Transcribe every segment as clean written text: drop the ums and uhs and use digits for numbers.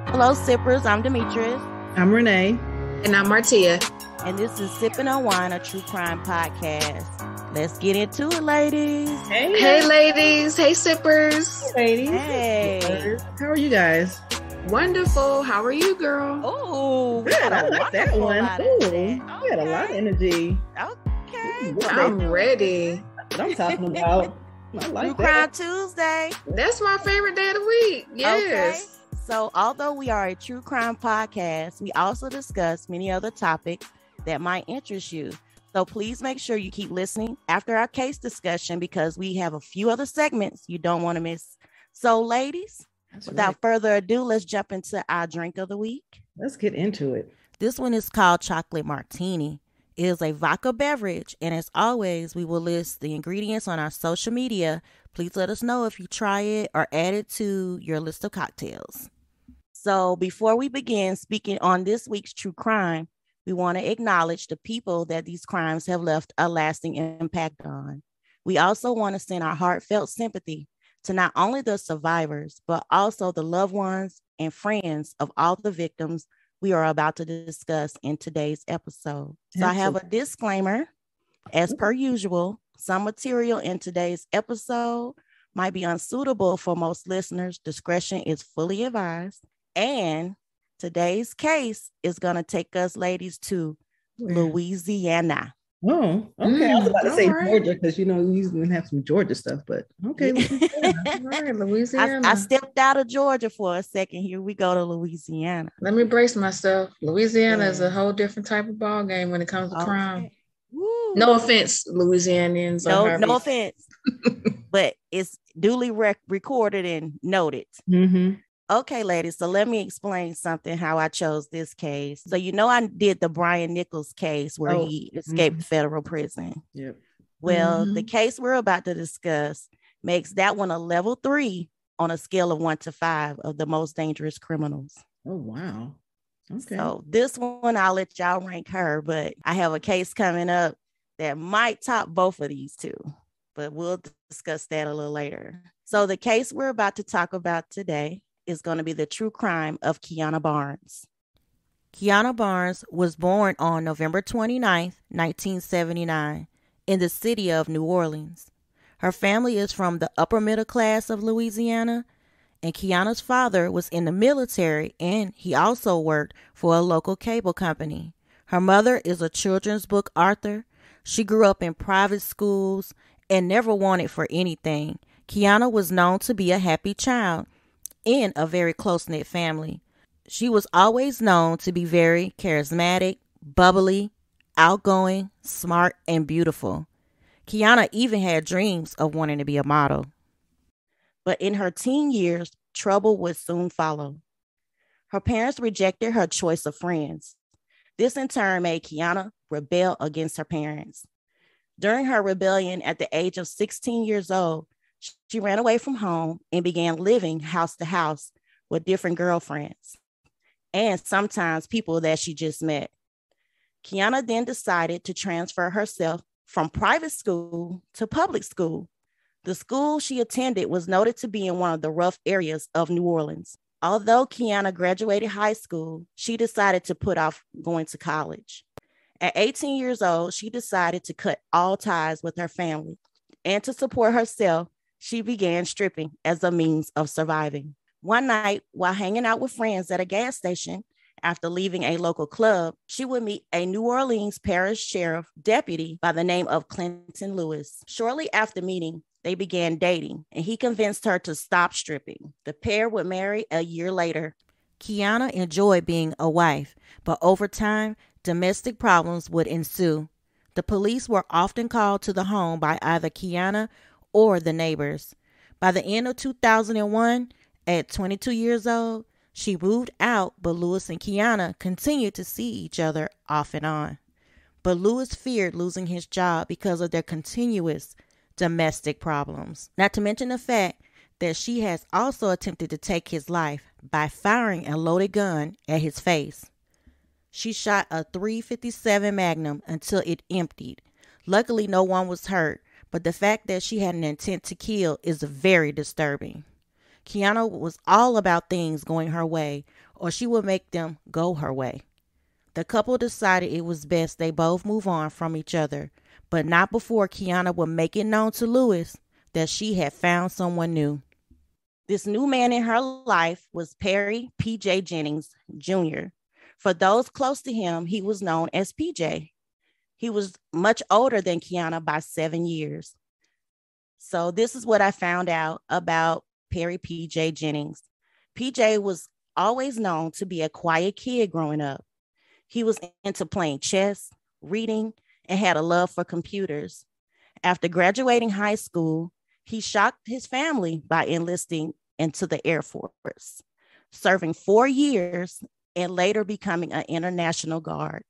Hello, sippers. I'm Demetrius. I'm Renee. And I'm Martia. And this is SipnUnWINE, a true crime podcast. Let's get into it, ladies. Hey, ladies. Hey, sippers. Hey, ladies. Hey. How are you guys? Wonderful. How are you, girl? Oh, good. I like that one. Okay. You had a lot of energy. Okay. I'm ready. That's what I'm talking about. I like True Crime Tuesday. That's my favorite day of the week. Yes. Okay. So, although we are a true crime podcast, we also discuss many other topics that might interest you. So please make sure you keep listening after our case discussion because we have a few other segments you don't want to miss. So, ladies, without further ado, let's jump into our drink of the week. Let's get into it. This one is called Chocolate Martini. It is a vodka beverage, and as always, we will list the ingredients on our social media. Please let us know if you try it or add it to your list of cocktails. So before we begin speaking on this week's true crime, we want to acknowledge the people that these crimes have left a lasting impact on. We also want to send our heartfelt sympathy to not only the survivors, but also the loved ones and friends of all the victims we are about to discuss in today's episode. So I have a disclaimer. As per usual, some material in today's episode might be unsuitable for most listeners. Discretion is fully advised. And today's case is going to take us, ladies, to Louisiana. Oh, okay. I was about to say Georgia because, we usually have some Georgia stuff, but okay. Louisiana. I stepped out of Georgia for a second. Here we go to Louisiana. Let me brace myself. Louisiana is a whole different type of ball game when it comes to crime. Woo. No offense, Louisianians. No offense. But it's duly recorded and noted. Mm-hmm. Okay, ladies, so let me explain something, how I chose this case. So, I did the Brian Nichols case where he escaped federal prison. Yep. Well, the case we're about to discuss makes that one a level 3 on a scale of 1 to 5 of the most dangerous criminals. Oh, wow. Okay. So this one, I'll let y'all rank her, but I have a case coming up that might top both of these two, but we'll discuss that a little later. So the case we're about to talk about today is going to be the true crime of Keana Barnes. Keana Barnes was born on November 29th, 1979, in the city of New Orleans. Her family is from the upper middle class of Louisiana, and Keana's father was in the military, and he also worked for a local cable company. Her mother is a children's book author. She grew up in private schools and never wanted for anything. Keana was known to be a happy child in a very close-knit family. She was always known to be very charismatic, bubbly, outgoing, smart, and beautiful. Keana even had dreams of wanting to be a model. But in her teen years, trouble would soon follow. Her parents rejected her choice of friends. This in turn made Keana rebel against her parents. During her rebellion at the age of 16 years old, she ran away from home and began living house to house with different girlfriends and sometimes people that she just met. Keana then decided to transfer herself from private school to public school. The school she attended was noted to be in one of the rough areas of New Orleans. Although Keana graduated high school, she decided to put off going to college. At 18 years old, she decided to cut all ties with her family, and to support herself, she began stripping as a means of surviving. One night, while hanging out with friends at a gas station, after leaving a local club, she would meet a New Orleans parish sheriff deputy by the name of Clinton Lewis. Shortly after meeting, they began dating, and he convinced her to stop stripping. The pair would marry a year later. Keana enjoyed being a wife, but over time, domestic problems would ensue. The police were often called to the home by either Keana or the neighbors. By the end of 2001, at 22 years old, she moved out, but Lewis and Keana continued to see each other off and on. But Lewis feared losing his job because of their continuous domestic problems. Not to mention the fact that she has also attempted to take his life by firing a loaded gun at his face. She shot a .357 Magnum until it emptied, Luckily, no one was hurt, but the fact that she had an intent to kill is very disturbing. Keana was all about things going her way, or she would make them go her way. The couple decided it was best they both move on from each other, but not before Keana would make it known to Louis that she had found someone new. This new man in her life was Pj Jennings Jr. For those close to him, he was known as PJ. He was much older than Keana by 7 years. So this is what I found out about Pj Jennings. PJ was always known to be a quiet kid growing up. He was into playing chess, reading, and had a love for computers. After graduating high school, he shocked his family by enlisting into the Air Force, serving 4 years and later becoming an International Guard.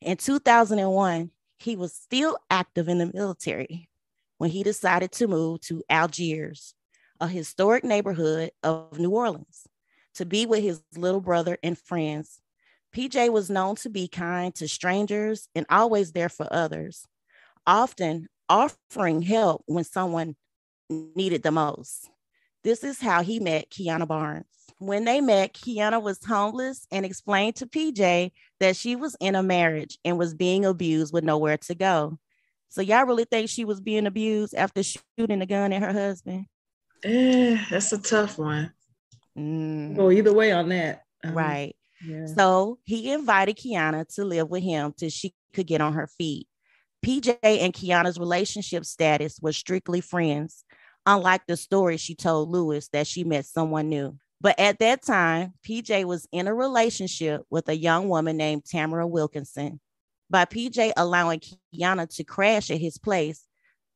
In 2001, he was still active in the military when he decided to move to Algiers, a historic neighborhood of New Orleans, to be with his little brother and friends. PJ was known to be kind to strangers and always there for others, often offering help when someone needed the most. This is how he met Keana Barnes. When they met, Keana was homeless and explained to PJ that she was in a marriage and was being abused with nowhere to go. So y'all really think she was being abused after shooting a gun at her husband? That's a tough one. Go either way on that. Right. Yeah. So he invited Keana to live with him till she could get on her feet. PJ and Keana's relationship status was strictly friends, unlike the story she told Louis that she met someone new. But at that time, PJ was in a relationship with a young woman named Tamara Wilkinson. By PJ allowing Keana to crash at his place,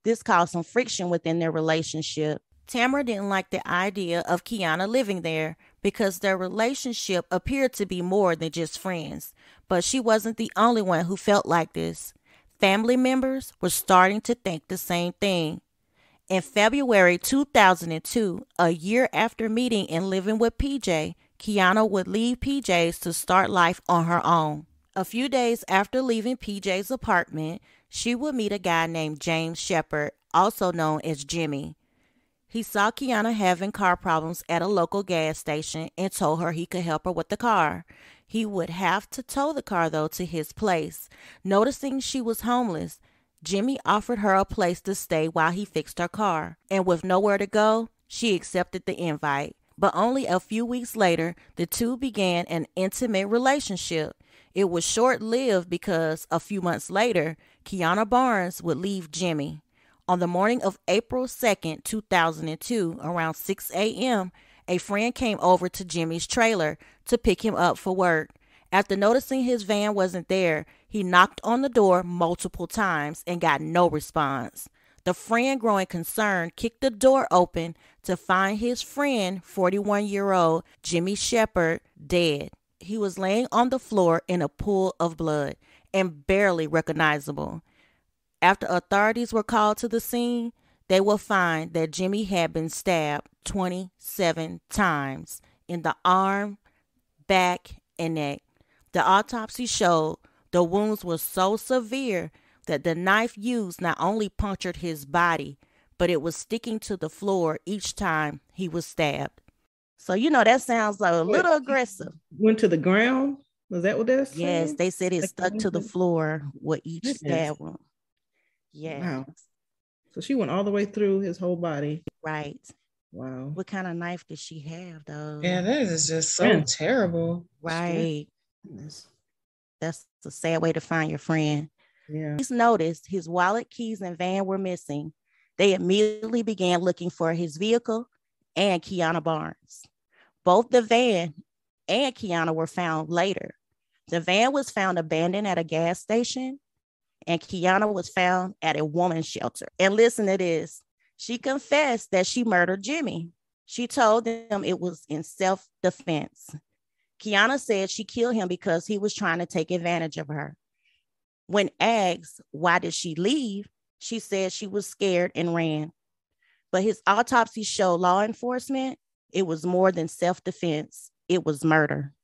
this caused some friction within their relationship. Tamara didn't like the idea of Keana living there because their relationship appeared to be more than just friends. But she wasn't the only one who felt like this. Family members were starting to think the same thing. In February 2002, a year after meeting and living with PJ, Keana would leave PJ's to start life on her own. A few days after leaving PJ's apartment, she would meet a guy named James Shepard, also known as Jimmy. He saw Keana having car problems at a local gas station and told her he could help her with the car. He would have to tow the car, though, to his place. Noticing she was homeless, Jimmy offered her a place to stay while he fixed her car. And with nowhere to go, she accepted the invite. But only a few weeks later, the two began an intimate relationship. It was short-lived because a few months later, Keana Barnes would leave Jimmy. On the morning of April 2nd, 2002, around 6 a.m., a friend came over to Jimmy's trailer to pick him up for work. After noticing his van wasn't there, he knocked on the door multiple times and got no response. The friend, growing concerned, kicked the door open to find his friend, 41-year-old Jimmy Shepard, dead. He was laying on the floor in a pool of blood and barely recognizable. After authorities were called to the scene, they will find that Jimmy had been stabbed 27 times in the arm, back, and neck. The autopsy showed the wounds were so severe that the knife used not only punctured his body, but it was sticking to the floor each time he was stabbed. So, that sounds like a little aggressive. Went to the ground? Was that what that's saying? Yes, they said it stuck to the floor with each stab wound. Yeah. Wow. So she went all the way through his whole body. Right. Wow. What kind of knife did she have, though? Yeah, that is just so terrible. Right. That's a sad way to find your friend. Yeah. Police noticed his wallet, keys, and van were missing. They immediately began looking for his vehicle and Keana Barnes. Both the van and Keana were found later. The van was found abandoned at a gas station, and Keana was found at a woman's shelter. And listen to this. She confessed that she murdered Jimmy. She told them it was in self-defense. Keana said she killed him because he was trying to take advantage of her. When asked why did she leave, she said she was scared and ran. But his autopsy showed law enforcement it was more than self-defense. It was murder.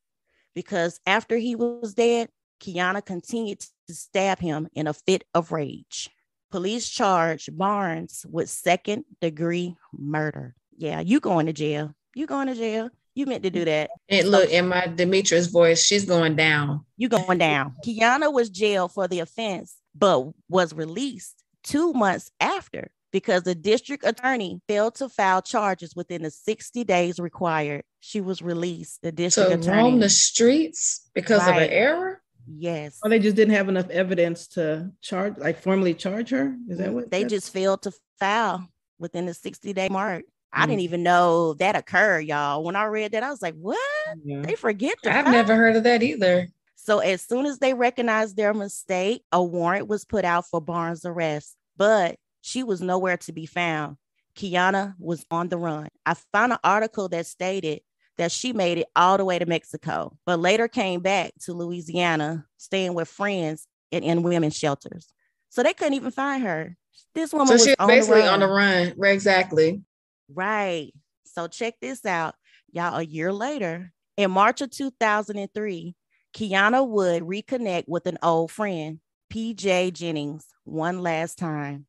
Because after he was dead, Keana continued to stab him in a fit of rage. Police charged Barnes with second-degree murder. Yeah, you going to jail. You going to jail. You meant to do that. And look, in my Demetrius voice, she's going down. You going down. Keana was jailed for the offense, but was released 2 months after because the district attorney failed to file charges within the 60 days required. She was released. The district attorney roam the streets because of an error? Yes. Or they just didn't have enough evidence to charge, like formally charge her? Is that what they just failed to file within the 60-day mark? I didn't even know that occurred, y'all. When I read that, I was like, what? Yeah. They forget to I've never heard of that either. So as soon as they recognized their mistake, a warrant was put out for Barnes' arrest, but she was nowhere to be found. Keana was on the run. I found an article that stated that she made it all the way to Mexico, but later came back to Louisiana, staying with friends and in women's shelters. So they couldn't even find her. This woman was she's basically on the run. Exactly. Right. So check this out, y'all. A year later, in March of 2003, Keana would reconnect with an old friend, Pj Jennings, one last time.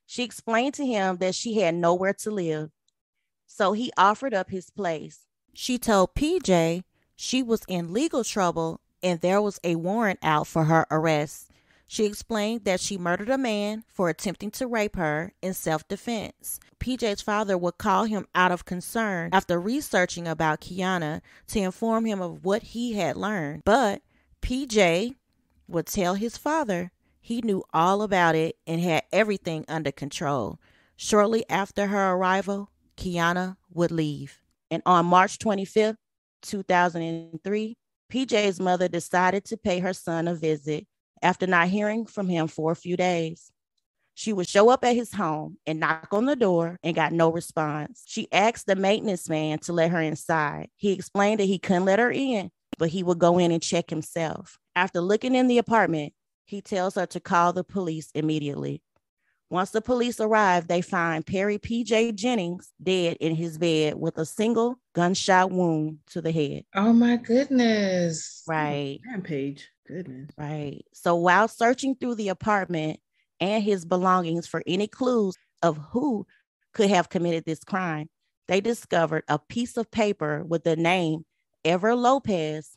She explained to him that she had nowhere to live, so he offered up his place. She told PJ she was in legal trouble and there was a warrant out for her arrest. She explained that she murdered a man for attempting to rape her in self-defense. PJ's father would call him out of concern after researching about Keana to inform him of what he had learned. But PJ would tell his father he knew all about it and had everything under control. Shortly after her arrival, Keana would leave. And on March 25th, 2003, PJ's mother decided to pay her son a visit after not hearing from him for a few days. She would show up at his home and knock on the door and got no response. She asked the maintenance man to let her inside. He explained that he couldn't let her in, but he would go in and check himself. After looking in the apartment, he tells her to call the police immediately. Once the police arrive, they find Pj Jennings dead in his bed with a single gunshot wound to the head. Oh my goodness. Right. Rampage. Goodness. Right. So while searching through the apartment and his belongings for any clues of who could have committed this crime, they discovered a piece of paper with the name Ever Lopez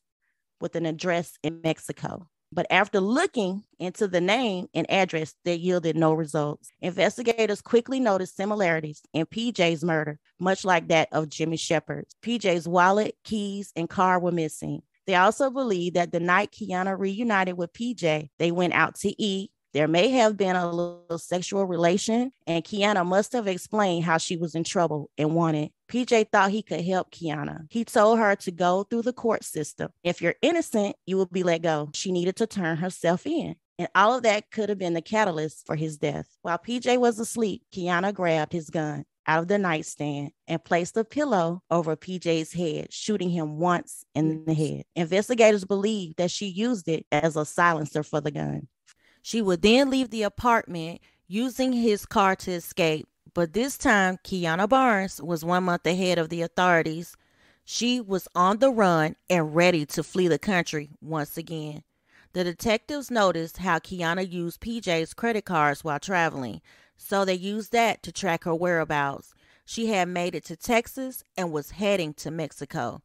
with an address in Mexico. But after looking into the name and address, they yielded no results. Investigators quickly noticed similarities in PJ's murder, much like that of Jimmy Shepard's. PJ's wallet, keys, and car were missing. They also believe that the night Keana reunited with PJ, they went out to eat. There may have been a little sexual relation, and Keana must have explained how she was in trouble and wanted. PJ thought he could help Keana. He told her to go through the court system. If you're innocent, you will be let go. She needed to turn herself in. And all of that could have been the catalyst for his death. While PJ was asleep, Keana grabbed his gun out of the nightstand and placed a pillow over PJ's head, shooting him once in the head. Investigators believe that she used it as a silencer for the gun. She would then leave the apartment using his car to escape. But this time, Keana Barnes was 1 month ahead of the authorities. She was on the run and ready to flee the country once again. The detectives noticed how Keana used PJ's credit cards while traveling, so they used that to track her whereabouts. She had made it to Texas and was heading to Mexico.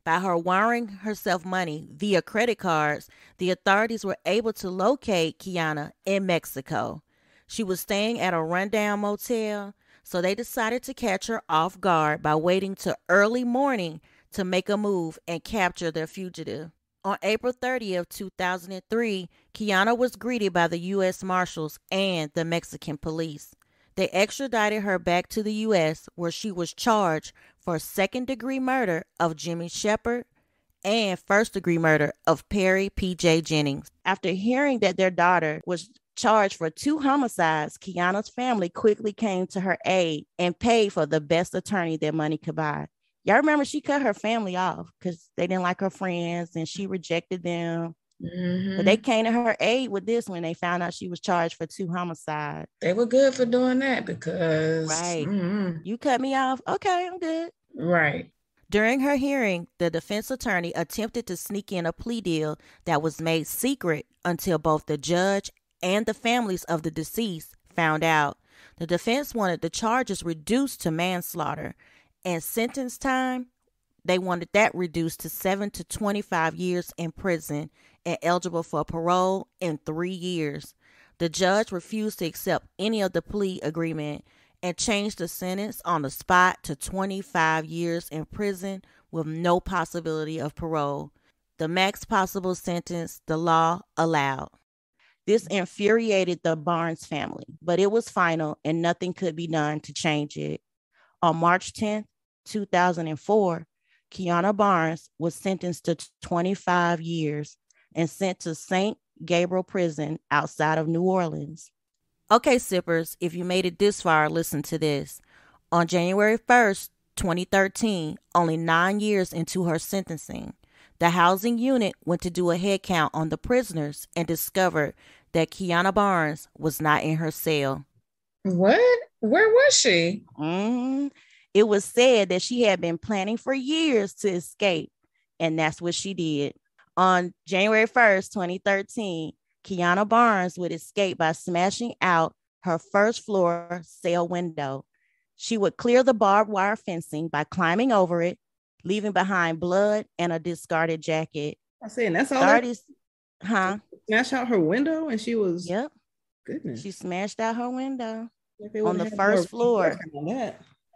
By her wiring herself money via credit cards, the authorities were able to locate Keana in Mexico. She was staying at a rundown motel, so they decided to catch her off guard by waiting till early morning to make a move and capture their fugitive. On April 30th, 2003, Keana was greeted by the U.S. Marshals and the Mexican police. They extradited her back to the U.S., where she was charged for second-degree murder of Jimmy Shepard and first-degree murder of Pj Jennings. After hearing that their daughter was charged for 2 homicides, Keana's family quickly came to her aid and paid for the best attorney that money could buy. Y'all remember she cut her family off because they didn't like her friends and she rejected them. Mm-hmm. But they came to her aid with this when they found out she was charged for 2 homicides. They were good for doing that because... Right. Mm-hmm. You cut me off. Okay, I'm good. Right. During her hearing, the defense attorney attempted to sneak in a plea deal that was made secret until both the judge and the families of the deceased found out, the defense wanted the charges reduced to manslaughter, and sentence time, they wanted that reduced to 7 to 25 years in prison and eligible for parole in 3 years. The judge refused to accept any of the plea agreement and changed the sentence on the spot to 25 years in prison with no possibility of parole, the max possible sentence the law allowed. This infuriated the Barnes family, but it was final and nothing could be done to change it. On March 10th, 2004, Keana Barnes was sentenced to 25 years and sent to St. Gabriel Prison outside of New Orleans. Okay, sippers, if you made it this far, listen to this. On January 1st, 2013, only 9 years into her sentencing, the housing unit went to do a head count on the prisoners and discovered that Keana Barnes was not in her cell. What? Where was she? It was said that she had been planning for years to escape, and that's what she did. On January 1st, 2013, Keana Barnes would escape by smashing out her first floor cell window. She would clear the barbed wire fencing by climbing over it, leaving behind blood and a discarded jacket. I'm saying that's all. Smash out her window, and she was. Yep. Goodness. She smashed out her window on the first floor.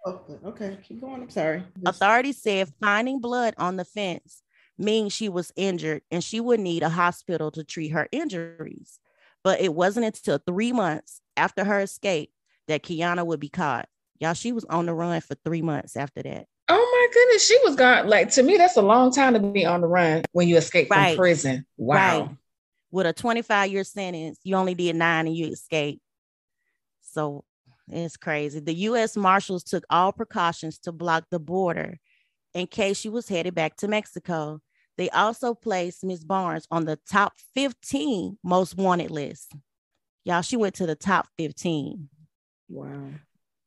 Oh, okay, keep going. I'm sorry. Authorities said finding blood on the fence means she was injured and she would need a hospital to treat her injuries. But it wasn't until 3 months after her escape that Keana would be caught. Y'all, she was on the run for 3 months after that. Oh my goodness, she was gone. Like, to me, that's a long time to be on the run when you escape from prison. Wow. Right. With a 25-year sentence, you only did 9 and you escaped. So it's crazy. The U.S. Marshals took all precautions to block the border in case she was headed back to Mexico. They also placed Ms. Barnes on the top 15 most wanted list. Y'all, she went to the top 15. Wow.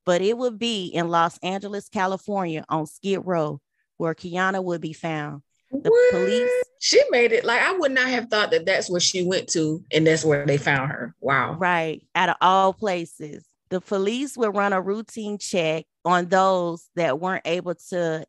But it would be in Los Angeles, California on Skid Row where Keana would be found. The police. She made it. Like, I would not have thought that that's where she went to and that's where they found her. Wow. Right. Out of all places. The police would run a routine check on those that weren't able to,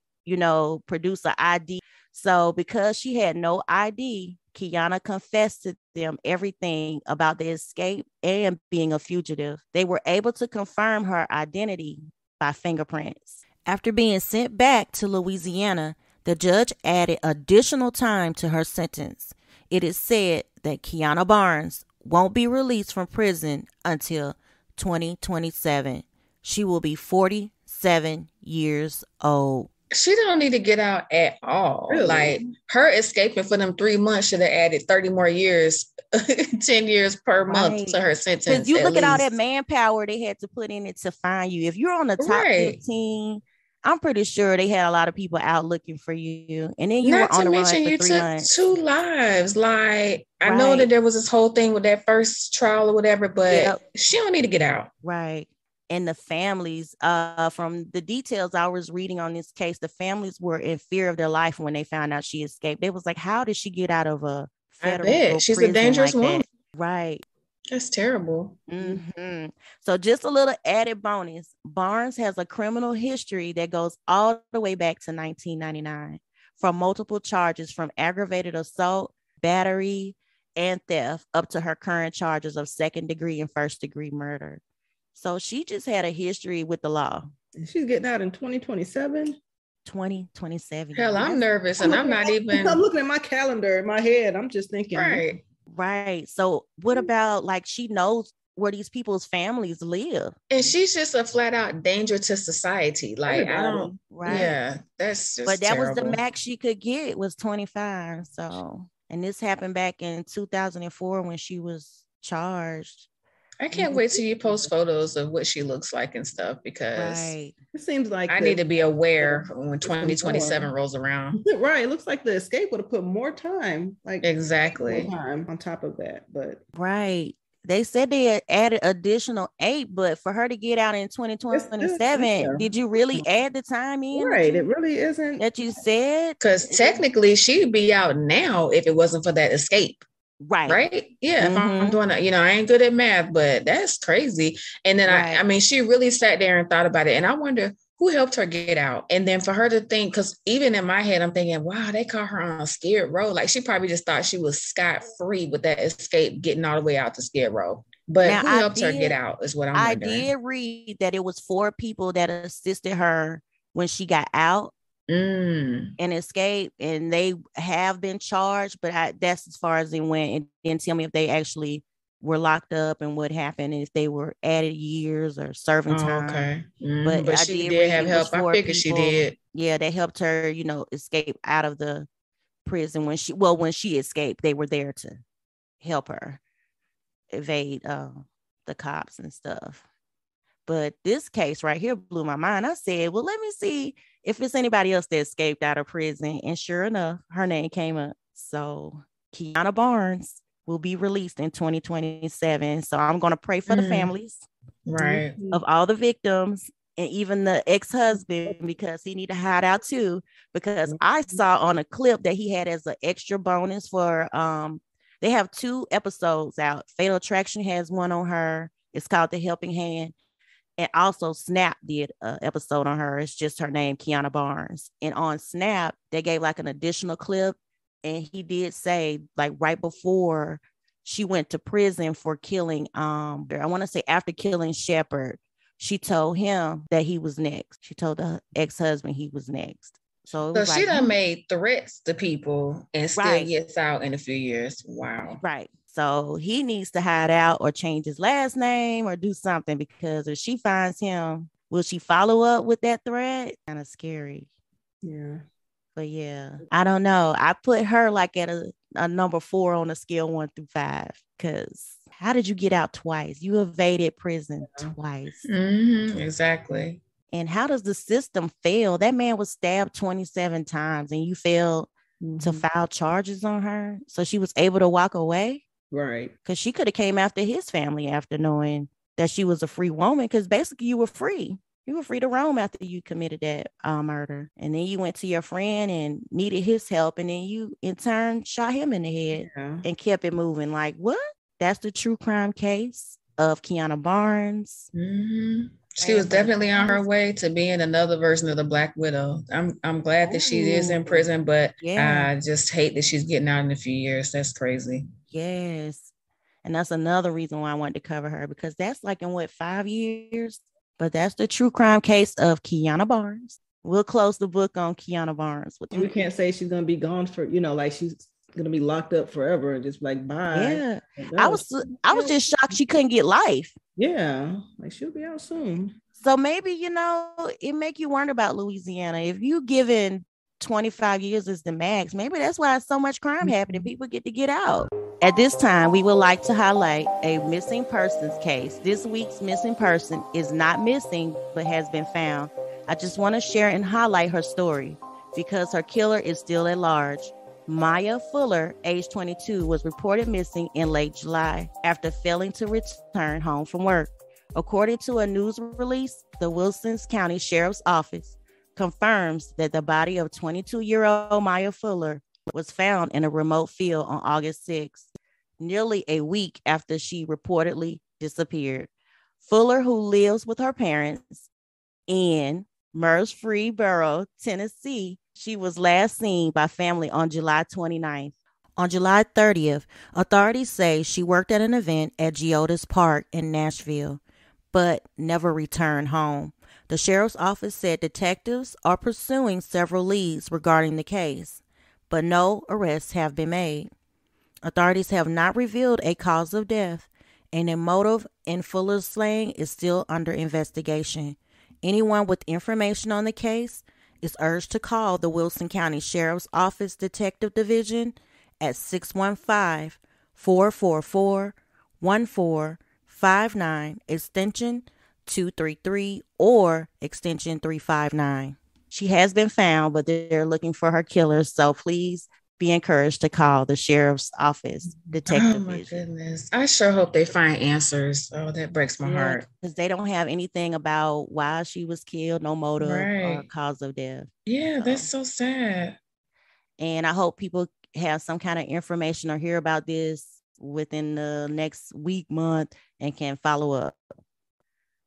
produce an ID. So because she had no ID, Keana confessed to them everything about the escape and being a fugitive. They were able to confirm her identity by fingerprints. After being sent back to Louisiana, the judge added additional time to her sentence. It is said that Keana Barnes won't be released from prison until 2027. She will be 47 years old. She don't need to get out at all. Really? Like, her escaping for them 3 months should have added 30 more years, 10 years per month to her sentence. Because you look at all that manpower they had to put in it to find you. If you're on the top 15, I'm pretty sure they had a lot of people out looking for you. And then you were on the run for 3 months. 2 lives. Like, I know that there was this whole thing with that first trial or whatever, but she don't need to get out. Right. And the families, from the details I was reading on this case, the families were in fear of their life when they found out she escaped. They was like, how did she get out of a federal prison? She's a dangerous woman. Right. That's terrible. Mm-hmm. So just a little added bonus. Barnes has a criminal history that goes all the way back to 1999 from multiple charges from aggravated assault, battery, and theft up to her current charges of 2nd degree and 1st degree murder. So she just had a history with the law. And she's getting out in 2027? 2027. Hell, I'm nervous and I'm not even... I'm looking at my calendar in my head. I'm just thinking... Right. So what about, like, she knows where these people's families live. And she's just a flat out danger to society. Like, I don't... Right. Yeah, that's just But that terrible. was the max she could get was 25. So, and this happened back in 2004 when she was charged. I can't wait till you post photos of what she looks like and stuff, because it seems like I need to be aware when 2027 rolls around. Right. It looks like the escape would have put more time. Exactly. More time on top of that. But right. They said they had added additional 8, but for her to get out in 2027, did you really add the time in? Right. It really isn't. That you said? Because technically she'd be out now if it wasn't for that escape. Right? Yeah, if I'm doing that, I ain't good at math, but that's crazy. And then I mean, she really sat there and thought about it. And I wonder who helped her get out. And then for her to think, because even in my head, I'm thinking, wow, they caught her on a Skid Row. Like she probably just thought she was scot-free with that escape, getting all the way out to Skid Row. But now, who helped her get out is what I'm wondering. I did read that it was 4 people that assisted her when she got out and escaped, and they have been charged, but that's as far as it went. And didn't tell me if they actually were locked up and what happened, and if they were added years or serving time. Okay. But she did have help. I figured she did. Yeah, they helped her, escape out of the prison when she escaped. They were there to help her evade the cops and stuff. But this case right here blew my mind. I said, well, let me see if it's anybody else that escaped out of prison. And sure enough, her name came up. So Keana Barnes will be released in 2027. So I'm going to pray for the families of all the victims and even the ex-husband, because he need to hide out too. Because I saw on a clip that he had as an extra bonus for they have 2 episodes out. Fatal Attraction has one on her. It's called The Helping Hand. And also Snap did an episode on her. It's just her name, Keana Barnes. And on Snap, they gave like an additional clip. And he did say, like right before she went to prison for killing, I want to say after killing Shepard, she told him that he was next. She told the ex-husband he was next. So she done made threats to people and still gets out in a few years. Wow. Right. So he needs to hide out or change his last name or do something, because if she finds him, will she follow up with that threat? Kind of scary. Yeah. But yeah, I don't know. I put her like at a number 4 on a scale 1 through 5, because how did you get out twice? You evaded prison twice. Exactly. And how does the system fail? That man was stabbed 27 times and you failed to file charges on her. So she was able to walk away. Right. Because she could have came after his family after knowing that she was a free woman, because basically you were free. You were free to roam after you committed that murder. And then you went to your friend and needed his help. And then you, in turn, shot him in the head and kept it moving. Like, what? That's the true crime case of Keana Barnes. She was definitely on her way to being another version of the Black Widow. I'm glad that she is in prison, but I just hate that she's getting out in a few years. That's crazy. Yes. And that's another reason why I wanted to cover her, because that's like in 5 years? But that's the true crime case of Keana Barnes. We'll close the book on Keana Barnes. We can't say she's going to be gone for, like she's going to be locked up forever and just like, bye. Yeah. I was just shocked she couldn't get life. Yeah. Like she'll be out soon. So maybe, it make you wonder about Louisiana. If you given 25 years is the max, maybe that's why so much crime happening. People get to get out. At this time, we would like to highlight a missing persons case. This week's missing person is not missing, but has been found. I just want to share and highlight her story because her killer is still at large. Maya Fuller, age 22, was reported missing in late July after failing to return home from work. According to a news release, the Wilson County Sheriff's Office confirms that the body of 22-year-old Maya Fuller was found in a remote field on August 6th, nearly a week after she reportedly disappeared. Fuller, who lives with her parents in Murfreesboro, Tennessee, she was last seen by family on July 29th. On July 30th, authorities say she worked at an event at Geodis Park in Nashville, but never returned home. The sheriff's office said detectives are pursuing several leads regarding the case, but no arrests have been made. Authorities have not revealed a cause of death, and a motive in Fuller's slaying is still under investigation. Anyone with information on the case is urged to call the Wilson County Sheriff's Office Detective Division at 615-444-1459, extension 233 or extension 359. She has been found, but they're looking for her killers, so please be encouraged to call the Sheriff's Office Detective Division. Oh my goodness. I sure hope they find answers. Oh, that breaks my heart. Because they don't have anything about why she was killed, no motive or cause of death. Yeah, that's so sad. And I hope people have some kind of information or hear about this within the next week, month, and can follow up.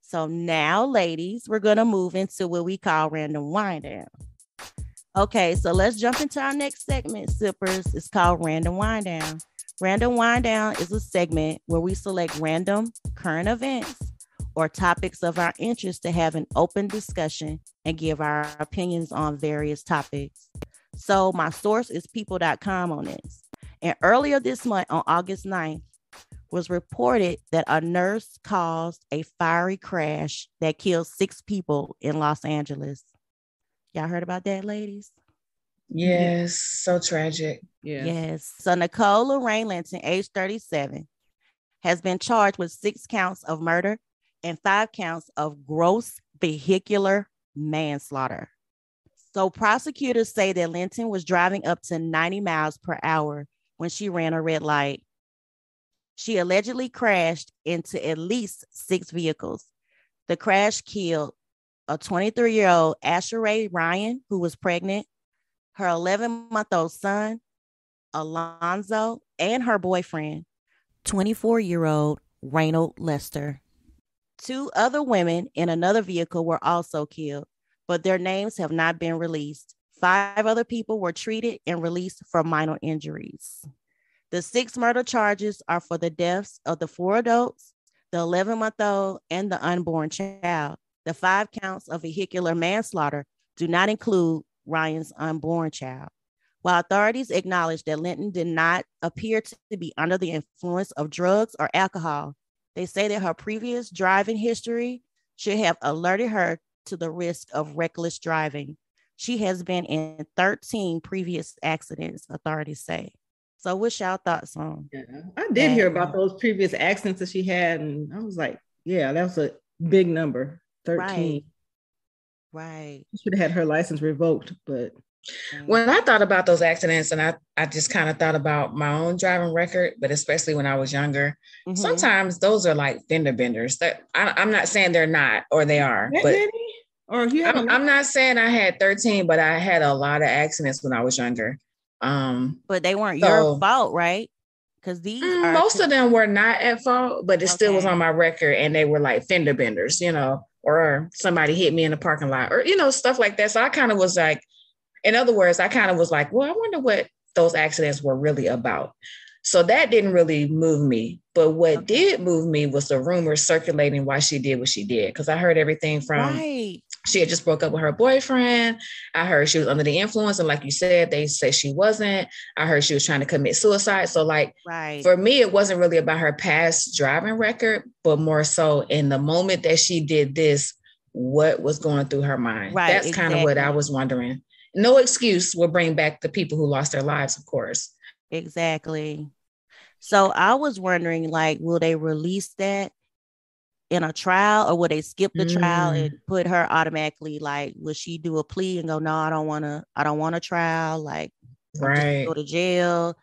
So now, ladies, we're going to move into what we call random wind down. Okay, so let's jump into our next segment, sippers. It's called Random Wind Down. Random Wind Down is a segment where we select random current events or topics of our interest to have an open discussion and give our opinions on various topics. So my source is people.com on this. And earlier this month, on August 9th, was reported that a nurse caused a fiery crash that killed 6 people in Los Angeles. Y'all heard about that, ladies? Yes, so tragic. Yes. So Nicole Lorraine Linton, age 37, has been charged with 6 counts of murder and 5 counts of gross vehicular manslaughter. So prosecutors say that Linton was driving up to 90 miles per hour when she ran a red light. She allegedly crashed into at least 6 vehicles. The crash killed a 23-year-old Asheray Ryan, who was pregnant, her 11-month-old son, Alonzo, and her boyfriend, 24-year-old Reynold Lester. 2 other women in another vehicle were also killed, but their names have not been released. 5 other people were treated and released for minor injuries. The 6 murder charges are for the deaths of the 4 adults, the 11-month-old, and the unborn child. The 5 counts of vehicular manslaughter do not include Ryan's unborn child. While authorities acknowledge that Linton did not appear to be under the influence of drugs or alcohol, they say that her previous driving history should have alerted her to the risk of reckless driving. She has been in 13 previous accidents, authorities say. So what's y'all thoughts on? Yeah, I did hear about those previous accidents that she had, and I was like, yeah, that was a big number, 13. Right. She should have had her license revoked, but when I thought about those accidents, and I just kind of thought about my own driving record, but especially when I was younger, sometimes those are like fender benders. That I'm not saying they're not, or they are, that but many? Or if you have I'm not saying I had 13, but I had a lot of accidents when I was younger. But they weren't your fault, right? Because these most of them were not at fault, but it still was on my record, and they were like fender benders, or somebody hit me in the parking lot, or stuff like that. So I kind of was like, in other words, I kind of was like, well, I wonder what those accidents were really about. So that didn't really move me. But what did move me was the rumors circulating why she did what she did. Because I heard everything from she had just broke up with her boyfriend. I heard she was under the influence. And like you said, they said she wasn't. I heard she was trying to commit suicide. So for me, it wasn't really about her past driving record, but more so in the moment that she did this, what was going through her mind. Right, that's kind of what I was wondering. No excuse will bring back the people who lost their lives, of course. Exactly. So I was wondering, will they release that in a trial, or will they skip the trial and put her automatically? Will she do a plea and go, no, I don't want a trial. Just go to jail.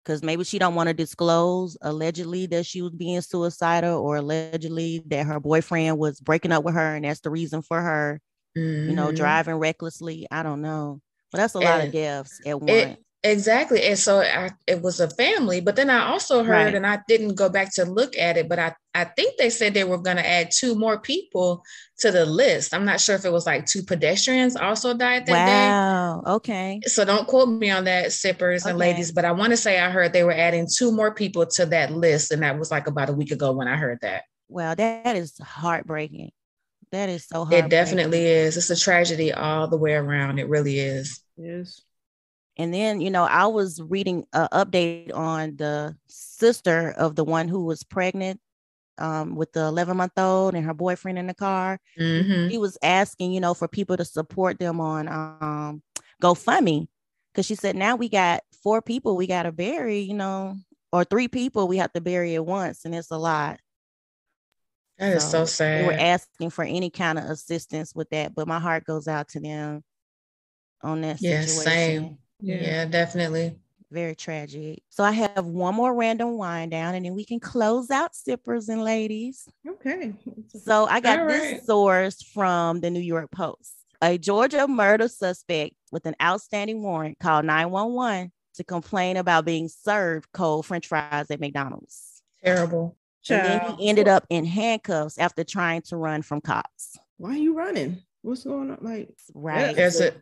Because maybe she don't want to disclose allegedly that she was being suicidal, or allegedly that her boyfriend was breaking up with her. And that's the reason for her, driving recklessly. I don't know. But that's a lot of deaths at once. Exactly. And so it was a family. But then I also heard, and I didn't go back to look at it, but I think they said they were going to add 2 more people to the list. I'm not sure if it was 2 pedestrians also died that day. Wow. Okay. So don't quote me on that, sippers and ladies, but I want to say I heard they were adding 2 more people to that list. And that was about a week ago when I heard that. Wow. That is heartbreaking. That is so heartbreaking. It definitely is. It's a tragedy all the way around. It really is. Yes. And then, I was reading an update on the sister of the one who was pregnant with the 11-month-old and her boyfriend in the car. She was asking, for people to support them on GoFundMe, because she said, now we got 4 people we got to bury, or 3 people we have to bury at once. And it's a lot. That is so sad. They were asking for any kind of assistance with that, but my heart goes out to them on that situation. Same. Yeah, definitely. Very tragic. So I have one more random wind down, and then we can close out, sippers and ladies. Okay. So I got this source from the New York Post. A Georgia murder suspect with an outstanding warrant called 911 to complain about being served cold French fries at McDonald's. Terrible. And then he ended up in handcuffs after trying to run from cops. Why are you running? What's going on? Like, right. There's a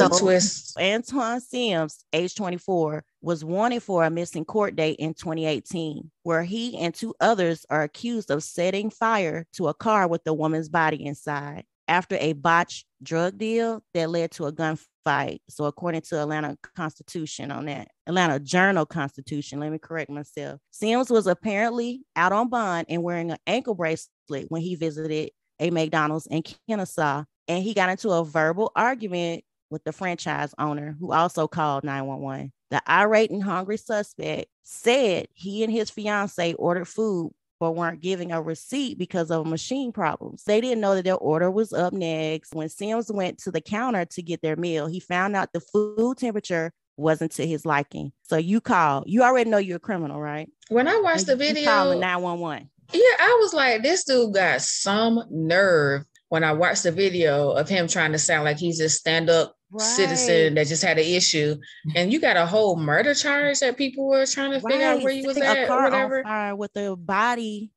twist. Antoine Sims, age 24, was wanted for a missing court date in 2018, where he and 2 others are accused of setting fire to a car with the woman's body inside after a botched drug deal that led to a gunfight. So according to Atlanta Journal-Constitution, let me correct myself. Sims was apparently out on bond and wearing an ankle bracelet when he visited a McDonald's in Kennesaw, and he got into a verbal argument with the franchise owner, who also called 911. The irate and hungry suspect said he and his fiance ordered food but weren't giving a receipt because of machine problems. They didn't know that their order was up next. When Sims went to the counter to get their meal, he found out the food temperature wasn't to his liking. So you already know you're a criminal, right? When I watched the video, you calling 911. Yeah, I was like, this dude got some nerve when I watched the video of him trying to sound like he's a stand-up citizen that just had an issue. And you got a whole murder charge that people were trying to figure out where you was at or whatever. On fire with a body,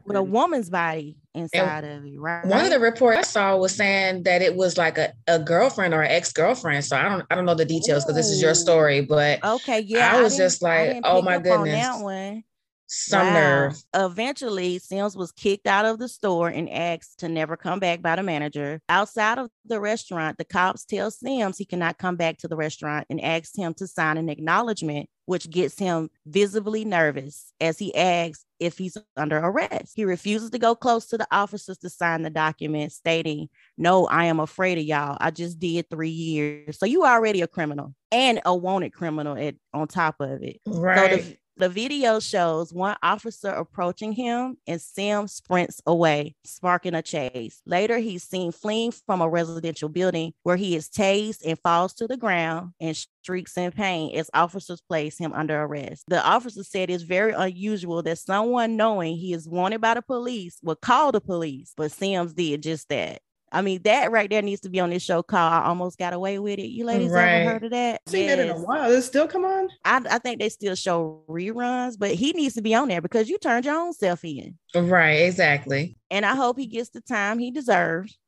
with a woman's body inside of it, right? One of the reports I saw was saying that it was like a girlfriend or an ex-girlfriend. So I don't know the details because this is your story, but okay, yeah. I was just like, oh my goodness. On that one. Some nerve. Eventually, Sims was kicked out of the store and asked to never come back by the manager. Outside of the restaurant, the cops tell Sims he cannot come back to the restaurant and asks him to sign an acknowledgement, which gets him visibly nervous as he asks if he's under arrest. He refuses to go close to the officers to sign the document, stating, "No, I am afraid of y'all. I just did 3 years." So you already a criminal and a wanted criminal on top of it. Right. So the video shows one officer approaching him and Sims sprints away, sparking a chase. Later, he's seen fleeing from a residential building where he is tased and falls to the ground and shrieks in pain as officers place him under arrest. The officer said it's very unusual that someone knowing he is wanted by the police would call the police, but Sims did just that. I mean, that right there needs to be on this show called I Almost Got Away With It. You ladies ever heard of that? I've seen that in a while. Does it still come on? I think they still show reruns, but he needs to be on there because you turned your own self in. Right, exactly. And I hope he gets the time he deserves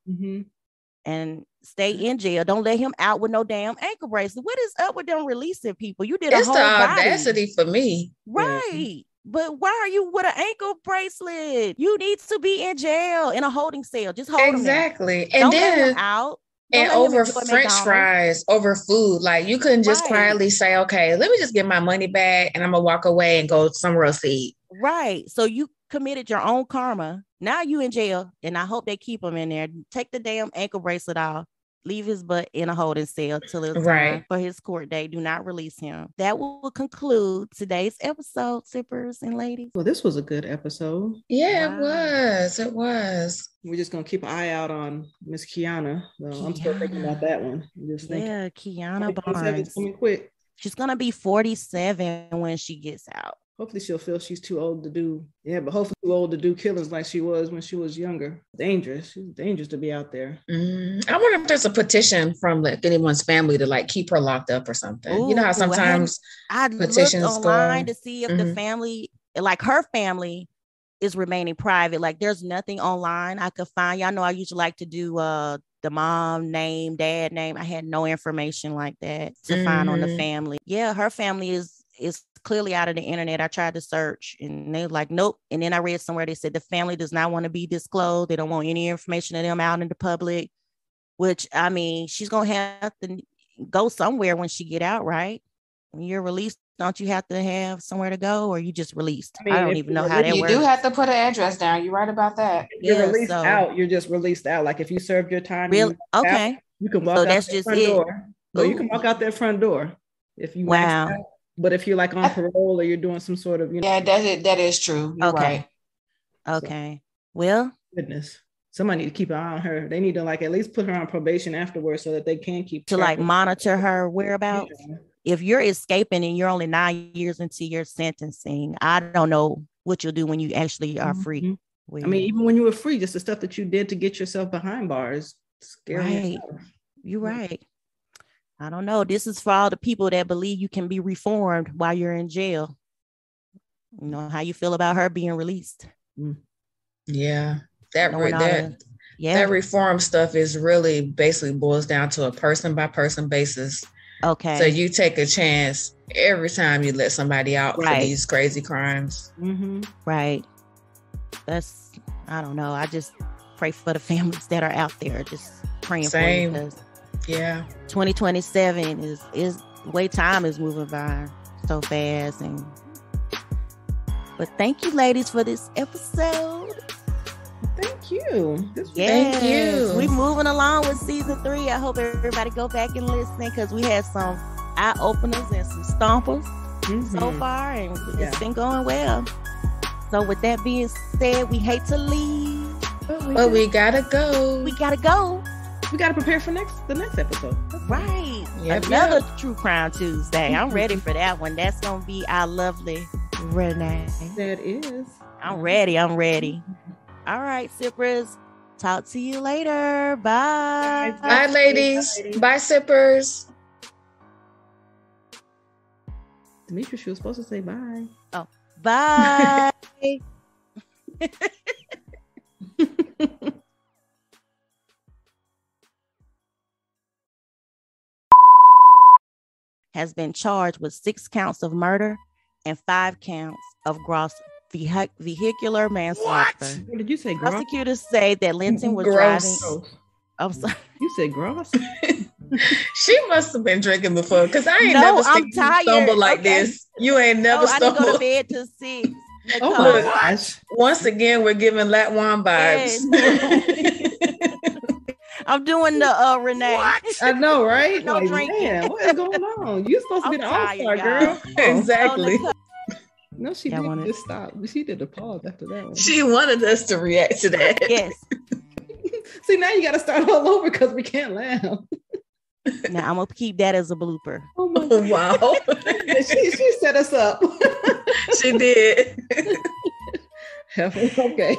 and stay in jail. Don't let him out with no damn ankle bracelet. What is up with them releasing people? You did it's a whole the audacity for me. Right. Yeah. But why are you with an ankle bracelet? You need to be in jail in a holding cell. Just hold exactly. him there. And don't then let him out. And over French fries, over food. Like you couldn't just quietly say, okay, let me just get my money back and I'm gonna walk away and go somewhere else to eat. Right. So you committed your own karma. Now you in jail, and I hope they keep him in there. Take the damn ankle bracelet off. Leave his butt in a holding cell till it's time for his court date. Do not release him. That will conclude today's episode, sippers and ladies. Well, this was a good episode. Yeah, it was. We're just going to keep an eye out on Miss Keana. So I'm still thinking about that one. Yeah, Keana Barnes. Coming quick. She's going to be 47 when she gets out. Hopefully she'll feel she's too old to do. Yeah, but hopefully too old to do killings like she was when she was younger. Dangerous. She's dangerous to be out there. I wonder if there's a petition from like anyone's family to like keep her locked up or something. Ooh, you know how sometimes I petitions looked online to see if the family, like her family, is remaining private. Like there's nothing online I could find. Y'all know I usually like to do the mom name, dad name. I had no information like that to find on the family. Yeah, her family is clearly out of the internet. I tried to search and they were like, nope. And then I read somewhere they said the family does not want to be disclosed. They don't want any information of them out in the public, which I mean, she's going to have to go somewhere when she get out, right? When you're released, don't you have to have somewhere to go, or you just released? I don't even know how that works. You do have to put an address down. You're right about that. You're released out. You're just released out. Like if you served your time, really? Okay. You can walk out that front door. So you can walk out that front door if you out. But if you're like on parole or you're doing some sort of, yeah, that is true. You're right. Okay. Well, goodness, somebody need to keep an eye on her. They need to like at least put her on probation afterwards so that they can keep to like monitor her whereabouts. Yeah. If you're escaping and you're only 9 years into your sentencing, I don't know what you'll do when you actually are free. I mean, even when you were free, just the stuff that you did to get yourself behind bars, scary. Right. You're right. I don't know. This is for all the people that believe you can be reformed while you're in jail. You know how you feel about her being released. Yeah. That reform stuff is really basically boils down to a person by person basis. Okay. So you take a chance every time you let somebody out for these crazy crimes. Right. I don't know. I just pray for the families that are out there. Just praying for you. Yeah. 2027 is the way time is moving by so fast. But thank you, ladies, for this episode. Thank you. Thank you. We're moving along with season 3. I hope everybody go back and listen because we had some eye openers and some stompers so far, and it's been going well. So with that being said, we hate to leave, but we gotta go. We gotta go. We gotta prepare for the next episode. Right. Another True Crime Tuesday. I'm ready for that one. That's gonna be our lovely Renee. That is. I'm ready. All right, sippers. Talk to you later. Bye. Bye, ladies. Bye, sippers. Demetria, she was supposed to say bye. Oh, bye. Has been charged with 6 counts of murder and 5 counts of gross vehicular manslaughter. What did you say? Gross? Prosecutors say that Linton was driving. I'm sorry. You said gross? She must have been drinking before, because I ain't never seen you stumble like this. You ain't never stumbled. I didn't go to bed till 6. Oh my gosh. Once again, we're giving Latwan vibes. Yes. I'm doing the Renee. What? I know, right? No drinking. Man, what is going on? You're supposed to be the all-star, girl. Exactly. No, she didn't just stop. She did a pause after that one. She wanted us to react to that. Yes. See, now you got to start all over because we can't laugh. Now I'm going to keep that as a blooper. Oh my God. Wow. she set us up. She did. Okay.